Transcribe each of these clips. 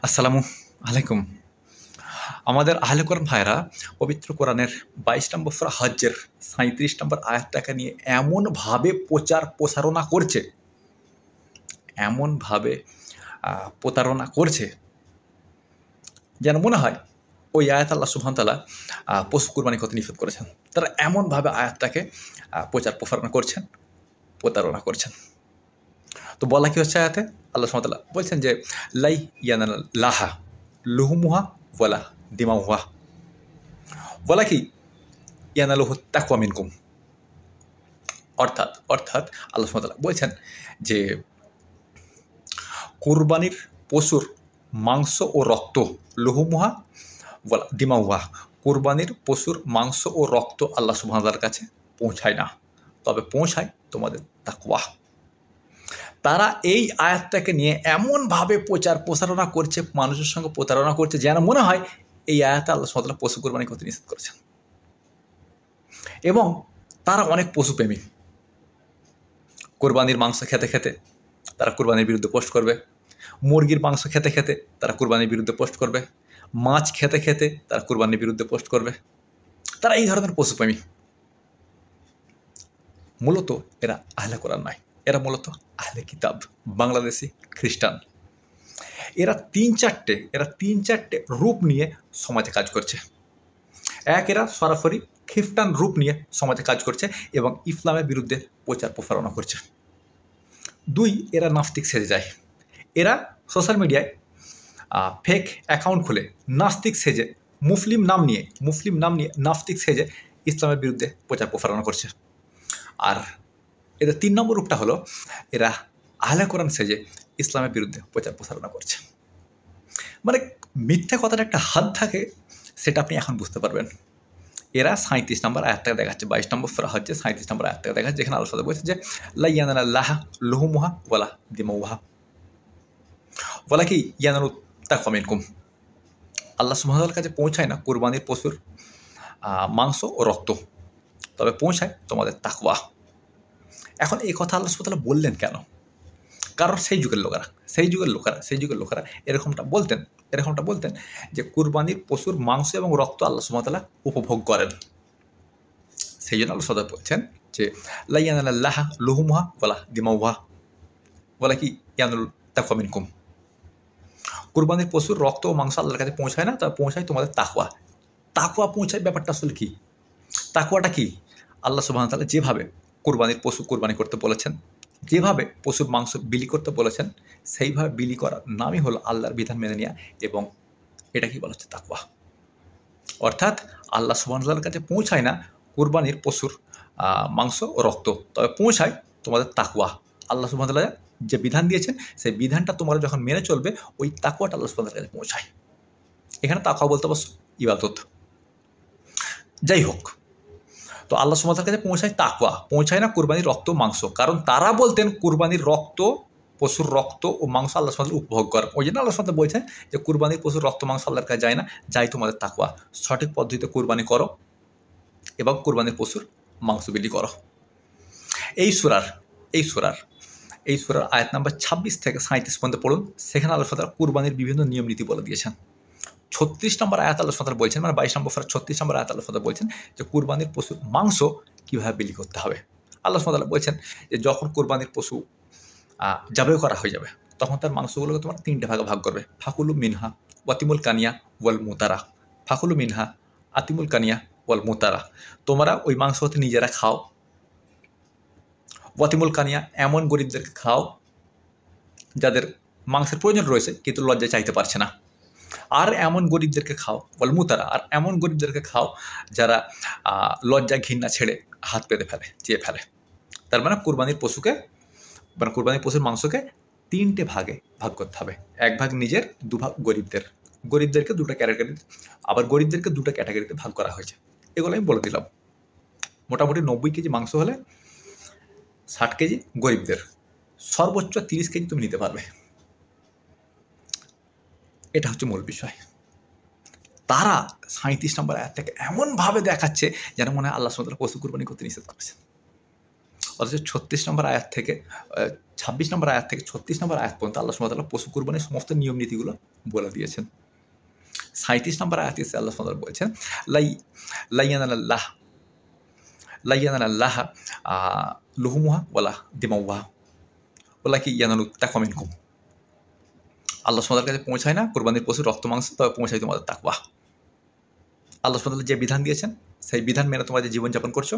আসসালামু আলাইকুম। আমাদের আহলে কোরআন ভাইরা পবিত্র কোরআনের ২২ নম্বর সূরা হজ্জের ৩৭ নম্বর আয়াতটাকে নিয়ে এমনভাবে প্রচার প্রসারণা করছে, এমনভাবে প্রতারণা করছে, যেন মনে হয় ওই আয়াত আল্লাহ সুবহানাহু ওয়া তাআলা পশু কুরবানি করতে নিষেধ করেছেন। তারা এমনভাবে আয়াতটাকে প্রচার প্রসারণা করছেন, প্রতারণা করছেন। তো বলা কি হচ্ছে আয়াতে? আল্লাহ সুবহানাহু ওয়া তাআলা বলছেন যে, লাই ইয়ানাল্লাহা লুহুমুহা ওয়ালা দিমাউহা। বলা কি? ইয়ানালুহু তাকওয়া মিনকুম। অর্থাৎ আল্লাহ সুবহানাহু ওয়া তাআলা বলছেন যে কুরবানির পশুর মাংস ও রক্ত লুহুমুহা ওয়ালা দিমাউহা। কুরবানির পশুর মাংস ও রক্ত আল্লাহ সুবহানাহু ওয়া তাআলার কাছে পৌঁছায় না, তবে পৌঁছায় তোমাদের তাকওয়া। তারা এই আয়াতটাকে নিয়ে এমনভাবে প্রচার প্রসারণা করছে, মানুষের সঙ্গে প্রতারণা করছে, যেন মনে হয় এই আয়াতে আল্লাহ সুবহানাহু ওয়া তাআলা পশু কুরবানি করতে নিষেধ করেছেন। এবং তারা অনেক পশুপ্রেমী। কোরবানির মাংস খেতে খেতে তারা কোরবানির বিরুদ্ধে পোস্ট করবে, মুরগির মাংস খেতে খেতে তারা কোরবানির বিরুদ্ধে পোস্ট করবে, মাছ খেতে খেতে তারা কোরবানির বিরুদ্ধে পোস্ট করবে। তারা এই ধরনের পশুপ্রেমী। মূলত এরা আহলে কোরআন নয়, এরা মূলত আহলে কিতাব, বাংলাদেশি খ্রিস্টান। এরা তিন চারটে রূপ নিয়ে সমাজে কাজ করছে। এক, এরা সরাসরি খ্রিস্টান রূপ নিয়ে সমাজে কাজ করছে এবং ইসলামের বিরুদ্ধে প্রচার প্রসারণা করছে। দুই, এরা নাস্তিক সেজে যায়। এরা সোশ্যাল মিডিয়ায় ফেক অ্যাকাউন্ট খুলে নাস্তিক সেজে, মুসলিম নাম নিয়ে নাস্তিক সেজে ইসলামের বিরুদ্ধে প্রচার প্রসারণা করছে। আর এদের ৩ নম্বর রূপটা হলো এরা আহলে কোরআন সেজে ইসলামের বিরুদ্ধে প্রচার প্রসারণা করছে। মানে মিথ্যা কথার একটা হাত থাকে, সেটা আপনি এখন বুঝতে পারবেন। এরা ৩৭ নম্বর আয়াতটাকে দেখাচ্ছে, ২২ নম্বর সূরা হচ্ছে ৩৭ নম্বর আয়াতটাকে দেখাচ্ছে, যেখানে আল্লাহ সাথে বলছে যে লা ইয়ানালাল্লাহা লুহুমুহা ওয়ালা দিমাউহা। বলা কি? ইয়ানালু তাকওয়া মিনকুম। আল্লাহ সুবহানাহু ওয়া তাআলার কাছে পৌঁছায় না কুরবানির পশুর মাংস ও রক্ত, তবে পৌঁছায় তোমাদের তাকওয়া। এখন এই কথা আল্লাহ সুবহানাহু ওয়া তাআলা বললেন কেন? কারণ সেই যুগের লোকেরা এরকমটা বলতেন যে কুরবানির পশুর মাংস এবং রক্ত আল্লাহ সুবহানাহু ওয়া তাআলা উপভোগ করেন। সেই জন্য আল্লাহ সুবহানাহু ওয়া তাআলা বলছেন যে লা ইয়ানালাল্লাহা লুহুমুহা ওয়ালা দিমাউহা। বলা কি? ইয়ানালু তাকওয়া মিনকুম। কুরবানির পশুর রক্ত ও মাংস আল্লাহর কাছে পৌঁছায় না, তবে পৌঁছায় তোমাদের তাকওয়া। তাকওয়া পৌঁছায়, ব্যাপারটা আসলে কি? তাকওয়াটা কি? আল্লাহ সুবহানাহু ওয়া তাআলা যেভাবে কুরবানির পশু কুরবানি করতে বলেছেন, যেভাবে পশুর মাংস বিলি করতে বলেছেন, সেইভাবে বিলি করার নামই হলো আল্লাহর বিধান মেনে নেওয়া, এবং এটাকেই বলা হচ্ছে তাকওয়া। অর্থাৎ আল্লাহ সুবহানাহু ওয়া তাআলার কাছে পৌঁছায় না কুরবানির পশুর মাংস ও রক্ত, তবে পৌঁছায় তোমাদের তাকওয়া। আল্লাহ সুবহানাহু ওয়া তাআলা যে বিধান দিয়েছেন, সেই বিধানটা তোমরা যখন মেনে চলবে, ওই তাকওয়াটা আল্লাহ সুবহানাহু ওয়া তাআলার কাছে পৌঁছায়। এখানে তাকওয়া বলতে অবশ্য ইবাদত। যাই হোক, তো আল্লাহ সুবহানাহু ওয়া তাআলার কাছে পৌঁছায় তাকওয়া, পৌঁছায় না কুরবানির রক্ত মাংস। কারণ তারা বলতেন কুরবানির রক্ত, পশুর রক্ত ও মাংস আল্লাহ সুবহানাহু ওয়া তাআলা উপভোগ করেন। ওই জন্য আল্লাহ সুবহানাহু ওয়া তাআলা বলছেন যে কুরবানির পশুর রক্ত মাংস আল্লাহর কাছে যায় না, যায় তোমাদের তাকওয়া। সঠিক পদ্ধতিতে কুরবানি করো এবং কুরবানির পশুর মাংস বিলি করো। এই সূরার আয়াত নাম্বার ২৬ থেকে ৩৭ পর্যন্ত পড়ুন। সেখানে আল্লাহ সুবহানাহু ওয়া তাআলা কুরবানির বিভিন্ন নিয়ম নীতি বলে দিয়েছেন। ৩৬ নম্বর আয়াত আল্লাহ সুবহানাহু ওয়া তাআলা বলছেন, মানে ২২ নম্বর সূরা ৩৬ নম্বর আয়াত আল্লাহ সুবহানাহু ওয়া তাআলা বলছেন যে কুরবানির পশুর মাংস কীভাবে বিলি করতে হবে। আল্লাহ সুবহানাহু ওয়া তাআলা বলছেন যে যখন কুরবানির পশু জবাই করা হয়ে যাবে, তখন তার মাংসগুলোকে তোমরা ৩টে ভাগে ভাগ করবে। ফাকুলু মিনহা ওয়াতিমুল কানিয়া ওয়াল মুতারা। ফাকুলু মিনহা আতিমুল কানিয়া ওয়াল মুতারা। তোমরা ওই মাংস হতে নিজেরা খাও। ওয়াতিমুল কানিয়া, এমন গরিবদেরকে খাও যাদের মাংসের প্রয়োজন রয়েছে কিন্তু লজ্জায় চাইতে পারছে না। আর এমন গরিবদেরকে খাও, ওয়াল মুতারা, আর এমন গরিবদেরকে খাও যারা লজ্জা ঘৃণা ছেড়ে হাত পেতে ফেলে, চেয়ে ফেলে। তার মানে কুরবানির পশুর মাংসকে ৩টে ভাগে ভাগ করতে হবে। ১ ভাগ নিজের, ২ ভাগ গরিবদেরকে ২টা ক্যাটাগরি, আবার গরিবদেরকে 2টা ক্যাটাগরিতে ভাগ করা হয়েছে। এগুলো আমি বলে দিলাম। মোটামুটি ৯০ কেজি মাংস হলে ৬০ কেজি গরিবদের, সর্বোচ্চ ৩০ কেজি তুমি নিতে পারবে। এটা হচ্ছে মূল বিষয়। তারা ৩৭ নম্বর আয়াত থেকে এমনভাবে দেখাচ্ছে যেন মনে হয় আল্লাহ সুবহানাহু ওয়া তাআলা পশু কুরবানি করতে নিষেধ করেছেন। অথচ ২৬ নম্বর আয়াত থেকে ২৬ নম্বর আয়াত থেকে ৩৬ নম্বর আয়াত পর্যন্ত আল্লাহ সুবহানাহু ওয়া তাআলা পশু কুরবানির সমস্ত নিয়ম নীতিগুলো বলে দিয়েছেন। 37 নম্বর আয়াতে আল্লাহ সুবহানাহু ওয়া তাআলা বলছেন, লাইয়ানাল্লাহ লাইয়ানাল্লাহ লুহুমুহা ওয়ালা দিমাউহা ওয়ালাকিন ইয়ানালু তাকওয়া মিনকুম। আল্লাহ সুবহানাহু ওয়া তাআলার কাছে পৌঁছায় না কুরবানির পশুর রক্ত মাংস, তবে পৌঁছায় তোমাদের তাকওয়া। আল্লাহ সুবহানাহু ওয়া তাআলা যে বিধান দিয়েছেন সেই বিধান মেনে তোমরা যে জীবনযাপন করছো,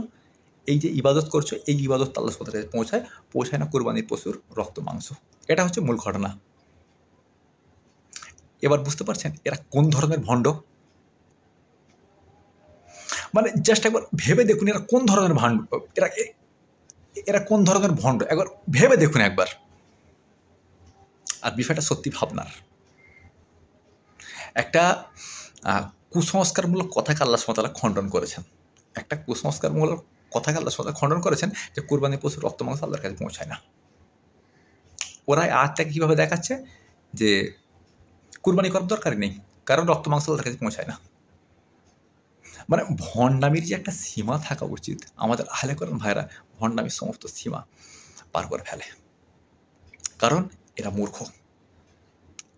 এই যে ইবাদত করছো, এই ইবাদত আল্লাহ সুবহানাহু ওয়া তাআলার কাছে পৌঁছায় না কুরবানির পশুর রক্ত মাংস। এটা হচ্ছে মূল ঘটনা। এবার বুঝতে পারছেন এরা কোন ধরনের ভণ্ড? মানে জাস্ট একবার ভেবে দেখুন এরা কোন ধরনের ভণ্ড, এরা কোন ধরনের ভণ্ড একবার ভেবে দেখুন একবার। আর বিষয়টা সত্যি ভাবনার। একটা কুসংস্কারমূলক কথাকে আল্লাহ সুবহানাহু ওয়া তাআলা খণ্ডন করেছেন। একটা কুসংস্কারমূলক কথাকে আল্লাহ সুবহানাহু ওয়া তাআলা খণ্ডন করেছেন যে কুরবানির পশুর রক্ত মাংস আল্লাহর কাছে পৌঁছায় না। ওরা আয়াতটাকে কীভাবে দেখাচ্ছে যে কুরবানি করার দরকারই নেই, কারণ রক্ত মাংস আল্লাহর কাছে পৌঁছায় না। মানে ভণ্ডামির যে একটা সীমা থাকা উচিত, আমাদের আহলে কোরআন ভাইরা ভণ্ডামির সমস্ত সীমা পার করে ফেলে। কারণ এরা মূর্খ,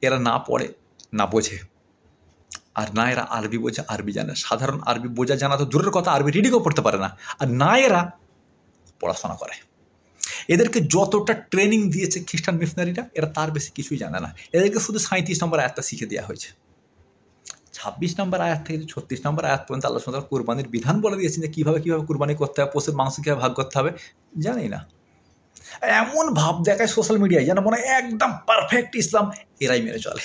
এরা না পড়ে না বোঝে, আর না এরা আরবি বোঝে আরবি জানে। সাধারণ আরবি বোঝা জানা তো দূরের কথা, আরবি রিডিংও পড়তে পারে না। আর না এরা পড়াশোনা করে। এদেরকে যতটা ট্রেনিং দিয়েছে খ্রিস্টান মিশনারিরা, এরা তার বেশি কিছুই জানে না। এদেরকে শুধু 37 নম্বর আয়াতটা শিখে দেওয়া হয়েছে। 26 নম্বর আয়াত থেকে 36 নম্বর আয়াত পর্যন্ত আল্লাহ সুবহানাহু ওয়া তাআলা কুরবানির বিধান বলে দিয়েছেন যে কীভাবে কুরবানি করতে হবে, পশুর মাংস কীভাবে ভাগ করতে হবে, জানি না। এমন ভাব দেখায় সোশ্যাল মিডিয়ায় যেন মনে হয় একদম পারফেক্ট ইসলাম এরাই মেনে চলে,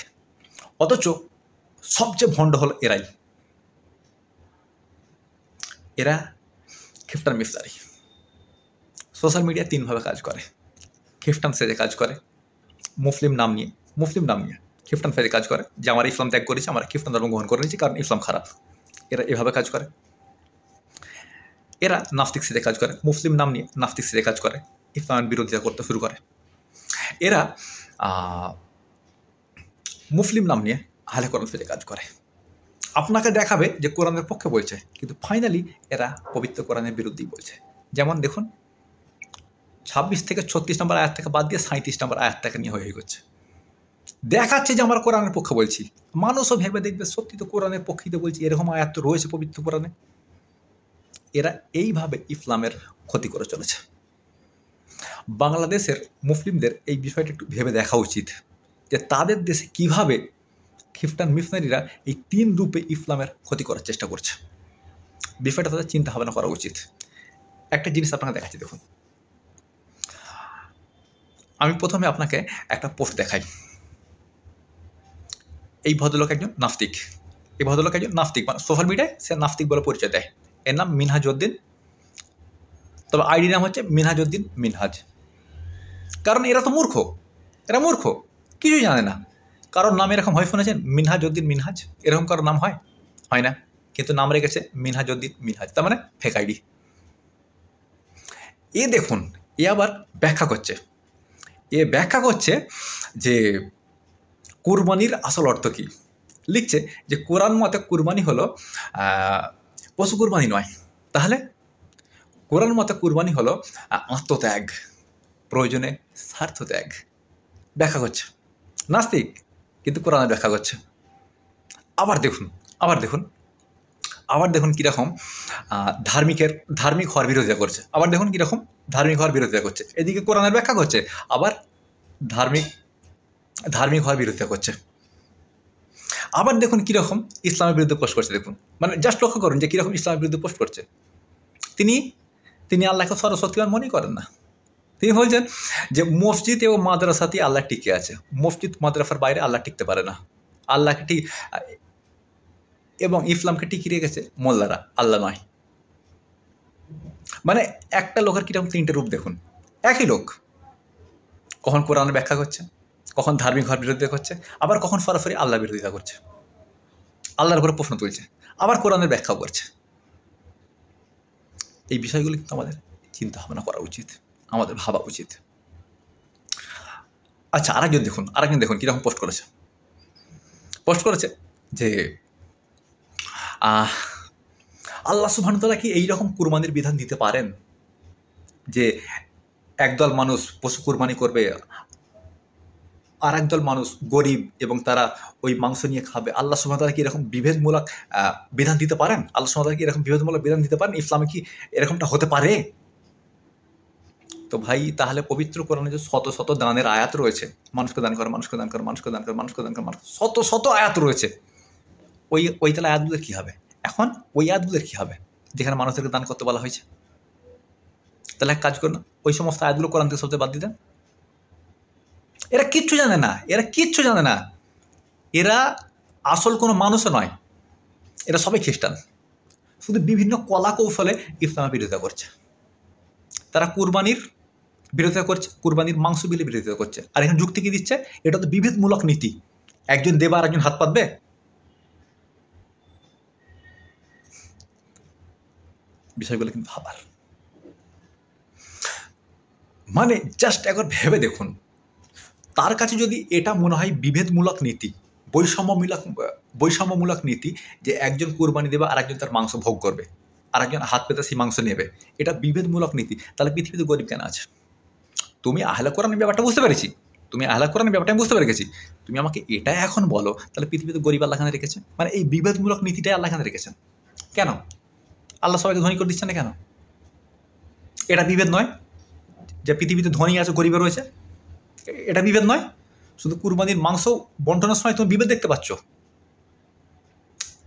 অথচ সবচেয়ে ভণ্ড হলো এরাই। এরা খ্রিস্টান মিশনারি। সোশ্যাল মিডিয়া 3 ভাবে কাজ করে। খ্রিস্টান সেজে কাজ করে, মুসলিম নাম নিয়ে খ্রিস্টান সেজে কাজ করে যে আমরা ইসলাম ত্যাগ করেছি, আমরা খ্রিস্টান ধর্ম গ্রহণ করে নিয়েছি কারণ ইসলাম খারাপ। এরা এভাবে কাজ করে। এরা নাস্তিক সেজে কাজ করে, মুসলিম নাম নিয়ে নাস্তিক সেজে কাজ করে, ইসলামের বিরোধিতা করতে শুরু করে। এরা মুসলিম নাম নিয়ে আহলে কোরআন সেজে কাজ করে, আপনাকে দেখাবে যে কোরআনের পক্ষে বলছে, কিন্তু ফাইনালি এরা পবিত্র কোরআনের বিরুদ্ধেই বলছে। যেমন দেখুন 26 থেকে 36 নম্বর আয়াত থেকে বাদ দিয়ে 37 নম্বর আয়াতটাকে নিয়ে হয়ে গেছে। দেখাচ্ছে যে আমরা কোরআনের পক্ষে বলছি, মানুষও ভেবে দেখবে সত্যি তো কোরআনের পক্ষেই তো বলছি, এরকম আয়াত তো রয়েছে পবিত্র কোরআনে। এরা এইভাবে ইসলামের ক্ষতি করে চলেছে। বাংলাদেশের মুসলিমদের এই বিষয়টা একটু ভেবে দেখা উচিত যে তাদের দেশে কিভাবে খ্রিস্টান মিশনারিরা এই 3 রূপে ইসলামের ক্ষতি করার চেষ্টা করছে। বিষয়টা তাদের চিন্তা ভাবনা করা উচিত। একটা জিনিস আপনাকে দেখাচ্ছি দেখুন। আমি প্রথমে আপনাকে একটা পোস্ট দেখাই। এই ভদ্রলোক একজন নাস্তিক। মানে সোশ্যাল মিডিয়ায় সে নাস্তিক বলে পরিচয় দেয়। এর নাম মিনহাজউদ্দিন, তবে আইডি নাম হচ্ছে মিনহাজউদ্দিন মিনহাজ। কারণ এরা তো মূর্খ, কিছুই জানে না। কারোর নাম এরকম হয় শুনেছেন? মিনহাজউদ্দিন মিনহাজ, এরকম কারোর নাম হয় না, কিন্তু নাম রেখেছে মিনহাজউদ্দিন মিনহাজ, তার মানে ফেক আইডি। দেখুন আবার ব্যাখ্যা করছে যে কুরবানির আসল অর্থ কী। লিখছে যে কোরআন মতে কুরবানি হলো পশু কুরবানি নয়। তাহলে কোরআন মতে কুরবানি হলো আত্মত্যাগ, প্রয়োজনে স্বার্থত্যাগ। ব্যাখ্যা করছে নাস্তিক, কিন্তু কোরআনের ব্যাখ্যা করছে। আবার দেখুন কীরকম ধার্মিক হওয়ার বিরোধিতা করছে। এদিকে কোরআনের ব্যাখ্যা করছে, আবার ধার্মিক হওয়ার বিরোধিতা করছে। আবার দেখুন কীরকম ইসলামের বিরুদ্ধে পোস্ট করছে। দেখুন, মানে জাস্ট লক্ষ্য করুন যে কীরকম ইসলামের বিরুদ্ধে পোস্ট করছে। তিনি আল্লাহকে সর্বশক্তিমান মনেই করেন না। তিনি বলছেন যে মসজিদ এবং মাদ্রাসাতে আল্লাহ টিকে আছে, মসজিদ মাদ্রাসার বাইরে আল্লাহ টিকতে পারে না। আল্লাহকে এবং ইসলামকে টিকিয়ে রেখেছে মোল্লারা, আল্লাহ নয়। মানে একটা লোকের কীরকম 3টে রূপ দেখুন। একই লোক কখন কোরআনের ব্যাখ্যা করছে, কখন ধার্মিক হওয়ার বিরোধিতা করছে, আবার কখন সরাসরি আল্লাহ বিরোধিতা করছে, আল্লাহর উপরে প্রশ্ন তুলছে, আবার কোরআনের ব্যাখ্যাও করছে। এই বিষয়গুলি কিন্তু আমাদের চিন্তা ভাবনা করা উচিত, আমাদের ভাবা উচিত। আচ্ছা, আরেকজন দেখুন কীরকম পোস্ট করেছে যে আল্লাহ সুবহানাহু ওয়া তাআলা কি এইরকম কুরবানির বিধান দিতে পারেন যে একদল মানুষ পশু কুরবানি করবে আর একদল মানুষ গরিব এবং তারা ওই মাংস নিয়ে খাবে। আল্লাহ সুবহানাহু ওয়া তাআলা কি এরকম বিভেদমূলক বিধান দিতে পারেন? আল্লাহ সুবহানাহু ওয়া তাআলা কি এরকম বিভেদমূলক বিধান দিতে পারেন? ইসলামে কি এরকমটা হতে পারে? তো ভাই তাহলে পবিত্র কোরআনে যে শত শত দানের আয়াত রয়েছে, মানুষকে দান কর, মানুষকে দান কর, মানুষকে দান কর, মানুষকে দান কর, শত শত আয়াত রয়েছে, ওই তাহলে আয়াতগুলোর কী হবে? এখন ওই আয়াতগুলোর কী হবে যেখানে মানুষদেরকে দান করতে বলা হয়েছে? তাহলে এক কাজ করুন, ওই সমস্ত আয়াতগুলো কোরআন থেকে সবচেয়ে বাদ দিয়ে দেন। এরা কিচ্ছু জানে না, এরা কিচ্ছু জানে না, এরা আসল কোনো মানুষও নয়, এরা সবাই খ্রিস্টান, শুধু বিভিন্ন কলা কৌশলে ইসলামের বিরোধিতা করছে। তারা কুরবানির বিরোধিতা করছে, কুরবানির মাংস বিলে বিরোধিতা করছে, আর এখানে যুক্তি কি দিচ্ছে? এটা তো বিভেদমূলক নীতি, একজন দেবা আর একজন হাত পাতবে। বিষয়গুলো কিন্তু ভাবার, মানে জাস্ট একবার ভেবে দেখুন, তার কাছে যদি এটা মনে হয় বিভেদমূলক নীতি, বৈষম্যমূলক নীতি, যে একজন কুরবানি দেবে আর একজন তার মাংস ভোগ করবে, আর একজন হাত পেতে সেই মাংস নেবে, এটা বিভেদমূলক নীতি, তাহলে পৃথিবীতে গরিব কেন আছে? তুমি আহলে কোরআনের ব্যাপারটা বুঝতে পেরেছি, তুমি আহলে কোরআনের ব্যাপারটা আমি বুঝতে পেরে গেছি, তুমি আমাকে এটা এখন বলো তাহলে পৃথিবীতে গরিব আল্লাহ কেন রেখেছে? মানে এই বিভেদমূলক নীতিটাই আল্লাহ কেন রেখেছেন? কেন আল্লাহ সবাইকে ধনী করে দিচ্ছেন না কেন? এটা বিভেদ নয় যে পৃথিবীতে ধনী আছে গরিবে রয়েছে? এটা বিভেদ নয়? শুধু কুরবানির মাংস বন্টনের সময় তুমি বিভেদ দেখতে পাচ্ছ?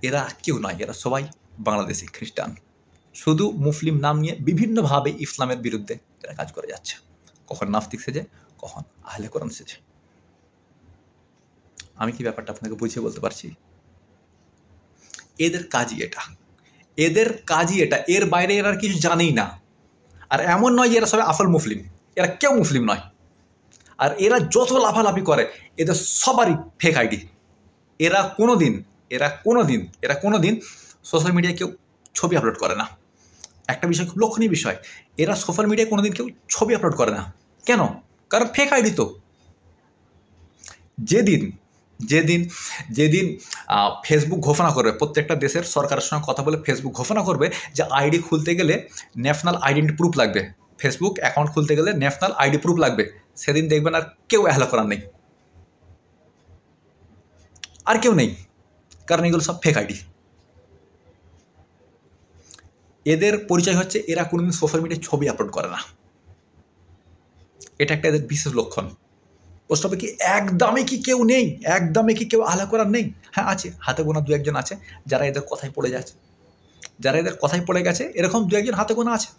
এরা কেউ নয়, এরা সবাই বাংলাদেশি খ্রিস্টান, শুধু মুসলিম নাম নিয়ে বিভিন্নভাবে ইসলামের বিরুদ্ধে এরা কাজ করে যাচ্ছে, কখন নাস্তিক সেজে, কখন আহলে কোরআন সেজে। আমি কি ব্যাপারটা আপনাকে বুঝিয়ে বলতে পারছি? এদের কাজই এটা, এদের কাজই এটা, এর বাইরে এরা কিছু জানেই না। আর এমন নয় যে এরা সবাই আসল মুসলিম, এরা কেউ মুসলিম নয়। আর এরা যত লাফালাফি করে এদের সবারই ফেক আইডি। এরা কোনো দিন সোশ্যাল মিডিয়ায় কেউ ছবি আপলোড করে না। একটা বিষয় খুব লক্ষণীয় বিষয়, এরা সোশ্যাল মিডিয়ায় কোনো দিন কেউ ছবি আপলোড করে না। কেন? কারণ ফেক আইডি তো। যেদিন ফেসবুক ঘোষণা করবে, প্রত্যেকটা দেশের সরকারের সঙ্গে কথা বলে ফেসবুক ঘোষণা করবে যে আইডি খুলতে গেলে ন্যাশনাল আইডেন্টি প্রুফ লাগবে, ফেসবুক অ্যাকাউন্ট খুলতে গেলে ন্যাশনাল আইডি প্রুফ লাগবে, সেদিন দেখবেন আর কেউ আহলে কোরআন নেই, আর কেউ নেই, কারণ এগুলো সব ফেক আইডি। এদের পরিচয় হচ্ছে এরা কোনোদিন সোশ্যাল মিডিয়ায় ছবি আপলোড করে না, এটা একটা এদের বিশেষ লক্ষণ। প্রশ্ন হবে কি একদমই কি কেউ নেই? একদমই কি কেউ আহলে কোরআন নেই? হ্যাঁ আছে, হাতে গোনা দু একজন আছে যারা এদের কথাই পড়ে গেছে, এরকম দু একজন হাতে গোনা আছে।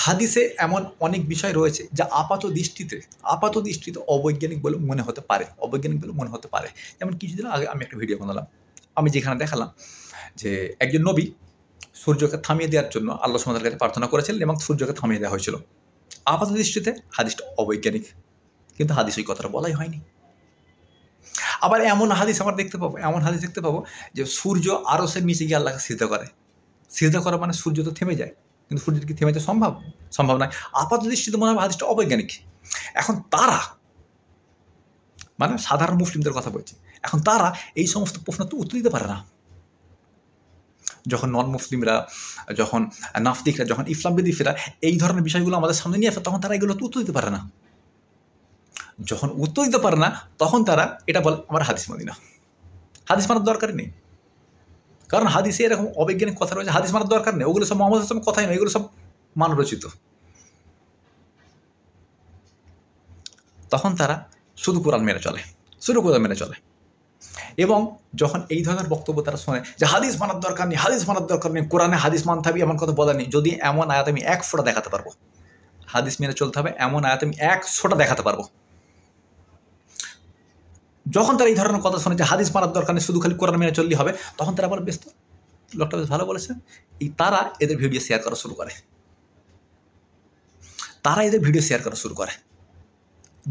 হাদিসে এমন অনেক বিষয় রয়েছে যা আপাত দৃষ্টিতে অবৈজ্ঞানিক বলে মনে হতে পারে। যেমন কিছুদিন আগে আমি একটা ভিডিও বানালাম, আমি যেখানে দেখালাম যে একজন নবী সূর্যকে থামিয়ে দেওয়ার জন্য আল্লাহ সুবহানাহু ওয়া তাআলার কাছে প্রার্থনা করেছিলেন এবং সূর্যকে থামিয়ে দেওয়া হয়েছিল। আপাত দৃষ্টিতে হাদিসটা অবৈজ্ঞানিক, কিন্তু হাদিস ওই কথাটা বলাই হয়নি। আবার এমন হাদিস দেখতে পাবো যে সূর্য আরশের নিচে গিয়ে আল্লাহকে সিজদা করা মানে সূর্য তো থেমে যায়, কিন্তু সূর্য কি থেমে যাওয়া সম্ভব নয়। আপাত দৃষ্টিতে মনে হয় হাদিসটা অবৈজ্ঞানিক। এখন তারা, মানে সাধারণ মুসলিমদের কথা বলছি, এখন তারা এই সমস্ত প্রশ্ন তো উত্তর দিতে পারে না। যখন নন মুসলিমরা, যখন নাস্তিকরা, যখন ইসলাম বিদ্বেষীরা এই ধরনের বিষয়গুলো আমাদের সামনে নিয়ে আসে, তখন তারা এগুলো তো উত্তর দিতে পারে না। যখন উত্তর দিতে পারে না তখন তারা এটা বলে আমার হাদিস মানি না। হাদিস মানার দরকারই নেই, কারণ হাদিসে এরকম অবৈজ্ঞানিক কথা রয়েছে, হাদিস মানার দরকার নেই। ওগুলো সব মোহাম্মদ সাল্লাল্লাহু আলাইহি ওয়াসাল্লামের কথাই নয়, এগুলো সব মানবরচিত। তখন তারা শুধু কোরআন মেনে চলে। এবং যখন এই ধরনের বক্তব্য তারা শোনে যে হাদিস মানার দরকার নেই, কোরআনে হাদিস মানতে হবে এমন কথা বলা নেই, যদি এমন আয়াত আমি 100টা দেখাতে পারবো, হাদিস মেনে চলতে হবে এমন আয়াত আমি 100টা দেখাতে পারবো। যখন তারা এই ধরনের কথা শোনে যে হাদিস মানার দরকার নেই, শুধু খালি কোরআন মেনে চললেই হবে, তখন তারা বলে বেশ, তো লোকটা বেশ ভালো বলেছে। তারা এদের ভিডিও শেয়ার করা শুরু করে।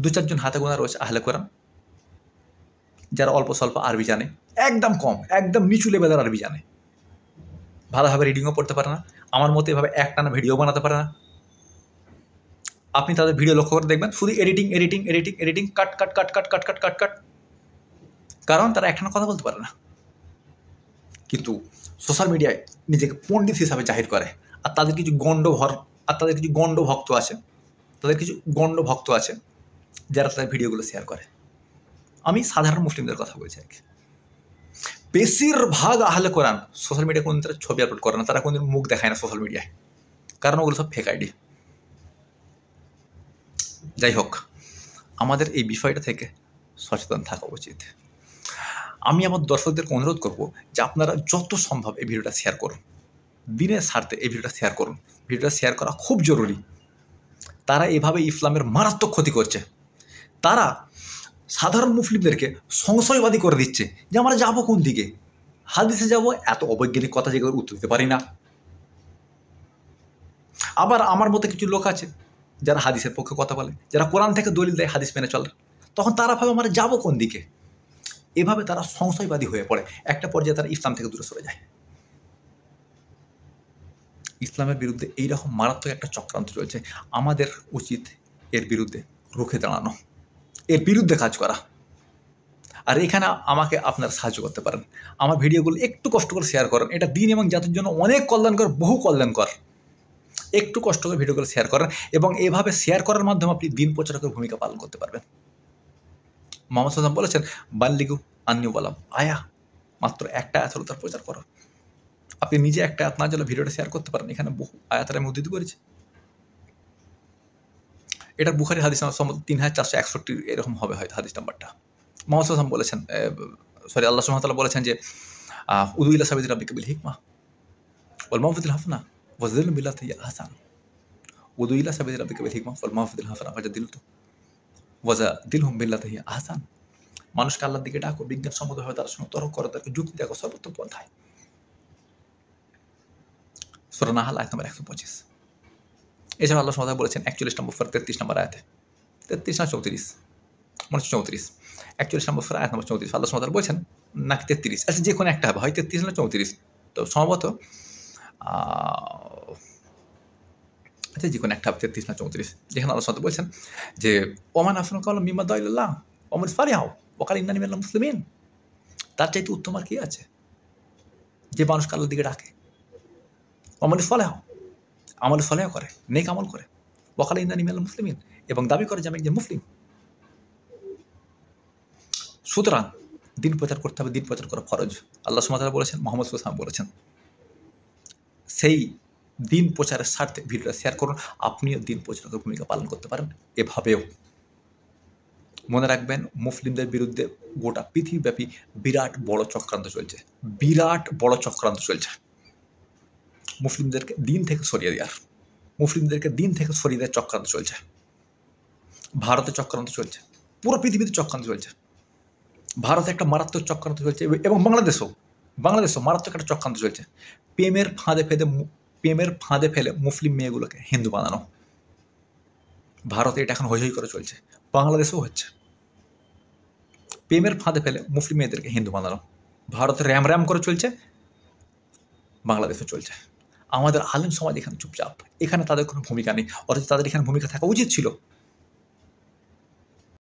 দু চারজন হাতে গোনা রয়েছে আহলে কোরআন যারা অল্প স্বল্প আরবি জানে, একদম কম, একদম নিচু লেভেলের আরবি জানে, ভালোভাবে রিডিংও পড়তে পারে না, আমার মতো এভাবে একটানা ভিডিও বানাতে পারে না। আপনি তাদের ভিডিও লক্ষ্য করে দেখবেন শুধু এডিটিং, কাট, কারণ তারা একটানা কথা বলতে পারে না। কিন্তু সোশ্যাল মিডিয়ায় নিজেকে পণ্ডিত হিসাবে জাহির করে, আর তাদের কিছু গণ্ড ভক্ত আছে, তাদের কিছু গণ্ড ভক্ত আছে যারা তাদের ভিডিওগুলো শেয়ার করে। আমি সাধারণ মুসলিমদের কথা বলছি আর কি। বেশিরভাগ আহলে কোরআন সোশ্যাল মিডিয়ায় কোনদিন তারা ছবি আপলোড করে না, তারা কোনদিন মুখ দেখায় না সোশ্যাল মিডিয়ায়, কারণ ওগুলো সব ফেক আইডি। যাই হোক, আমাদের এই বিষয়টা থেকে সচেতন থাকা উচিত। আমি আমার দর্শকদেরকে অনুরোধ করব যে আপনারা যত সম্ভব এই ভিডিওটা শেয়ার করুন, দিনের স্বার্থে এই ভিডিওটা শেয়ার করুন। ভিডিওটা শেয়ার করা খুব জরুরি। তারা এভাবে ইসলামের মারাত্মক ক্ষতি করছে। তারা সাধারণ মুসলিমদেরকে সংশয়বাদী করে দিচ্ছে যে আমরা যাবো কোন দিকে, হাদিসে যাব, এত অবৈজ্ঞানিক কথা যেগুলো উত্তর দিতে পারি না। আবার আমার মতো কিছু লোক আছে যারা হাদিসের পক্ষে কথা বলে, যারা কোরআন থেকে দলিল দেয় হাদিস মেনে চলে, তখন তারা ভাবে আমরা যাবো কোন দিকে। এভাবে তারা সংশয়বাদী হয়ে পড়ে, একটা পর্যায়ে তারা ইসলাম থেকে দূরে সরে যায়। ইসলামের বিরুদ্ধে এইরকম মারাত্মক একটা চক্রান্ত চলছে, আমাদের উচিত এর বিরুদ্ধে রুখে দাঁড়ানো, এর বিরুদ্ধে কাজ করা। আর এখানে আমাকে আপনারা সাহায্য করতে পারেন। আমার ভিডিওগুলো একটু কষ্ট করে শেয়ার করেন, এটা দিন এবং জাতির জন্য অনেক কল্যাণকর, বহু কল্যাণকর। একটু কষ্ট করে ভিডিওগুলো শেয়ার করেন এবং এভাবে শেয়ার করার মাধ্যমে আপনি দিন প্রচারকের ভূমিকা পালন করতে পারবেন। মোহাম্মদ সাল্লাম বলেছেন, বাল্লিগু আন্নি বলাম আয়া, মাত্র একটা আয়াত হলো তার প্রচার করা। আপনি নিজে একটা আয়াত না জানলে ভিডিওটা শেয়ার করতে পারেন। এখানে বহু আয়াতের আমি উদ্ধৃতি করেছি। এটা বুখারী হাদিস নাম্বার 3461 এরকম হবে হয়তো হাদিস নাম্বারটা। মোহাম্মদ সাল্লাম বলেছেন, আল্লাহ সুবহানাহু ওয়া তাআলা বলেছেন যে উদু ইলা সাবিলি রাব্বিকা বিল হিকমা ওয়াল মাউইযাতিল হাসানা ওয়াজদিলহুম বিল্লাতি হিয়া আহসান। উদু ইলা সাবিলি রাব্বিকা বিল হিকমা ওয়াল মাউইযাতিল হাসানা ওয়াজদিলহুম বিল্লাতি হিয়া আহসান। মানুষকে আল্লাহর দিকে ডাকো, বিজ্ঞানসম্মতভাবে তার সঙ্গে তর্ক করো, তাদেরকে যুক্তি দেখো সর্বোত্তম পন্থায়। সূরা নাহল আয়াত নম্বর 125। এছাড়া আল্লাহ সুবহানাহু ওয়া তাআলা বলেছেন 41 নম্বর সুরা 33 নম্বর আয়াতে, 33 না 34, মনে হচ্ছে 34, 41 নম্বর সুরা আয়াত নম্বর 34 আল্লাহ সুবহানাহু ওয়া তাআলা বলছেন, নাকি 33, আচ্ছা যে কোনো একটা হবে, হয় 33 না 34, তো সম্ভবত আচ্ছা যে কোনো একটা হবে 33 না 34, যেখানে আল্লাহ সুবহানাহু ওয়া তাআলা বলছেন যে ওমান আহসানু কাওলাম মিম্মান দাআ ইলাল্লাহ ওয়া আমিলা সালিহান ওয়া ক্বালা ইন্নানী মিনাল মুসলিমিন। তার চাইতে উত্তম আর কি আছে যে মানুষকে আল্লাহর দিকে ডাকে, ওয়া আমিলা সালিহান, আমল সালেহ করে, নেক আমল করে, ওয়া ক্বালা ইন্নানী মিনাল মুসলিমিন, এবং দাবি করে যে আমি একজন মুসলিম। সুতরাং দিন প্রচার করতে হবে, দিন প্রচার করা ফরজ। আল্লাহ সুবহানাহু ওয়া তাআলা বলেছেন, মুহাম্মদ সাল্লাল্লাহু আলাইহি ওয়াসাল্লাম বলেছেন, সেই দিন প্রচারের স্বার্থে ভিডিওটা শেয়ার করুন। আপনিও দিন প্রচারকের ভূমিকা পালন করতে পারেন এভাবেও। মনে রাখবেন, মুসলিমদের বিরুদ্ধে গোটা পৃথিবীব্যাপী বিরাট বড় চক্রান্ত চলছে, বিরাট বড় চক্রান্ত চলছে। মুসলিমদেরকে দিন থেকে সরিয়ে দেওয়ার, মুসলিমদেরকে দিন থেকে সরিয়ে দেওয়ার চক্রান্ত চলছে। ভারতে চক্রান্ত চলছে, পুরো পৃথিবীতে চক্রান্ত চলছে। ভারতে একটা মারাত্মক চক্রান্ত চলছে এবং বাংলাদেশেও মারাত্মক একটা চক্রান্ত চলছে। প্রেমের ফাঁদে ফেলে মুসলিম মেয়েগুলোকে হিন্দু বানানো। ভারতে এটা এখন হই করে চলছে, বাংলাদেশেও হচ্ছে। প্রেমের ফাঁদে ফেলে মুসলিম মেয়েদেরকে হিন্দু বানানো ভারতে র্যাম করে চলছে, বাংলাদেশে চলছে। আমাদের আলেম সমাজ এখানে চুপচাপ, এখানে তাদের কোনো ভূমিকা নেই, অথচ তাদের এখানে ভূমিকা থাকা উচিত ছিল।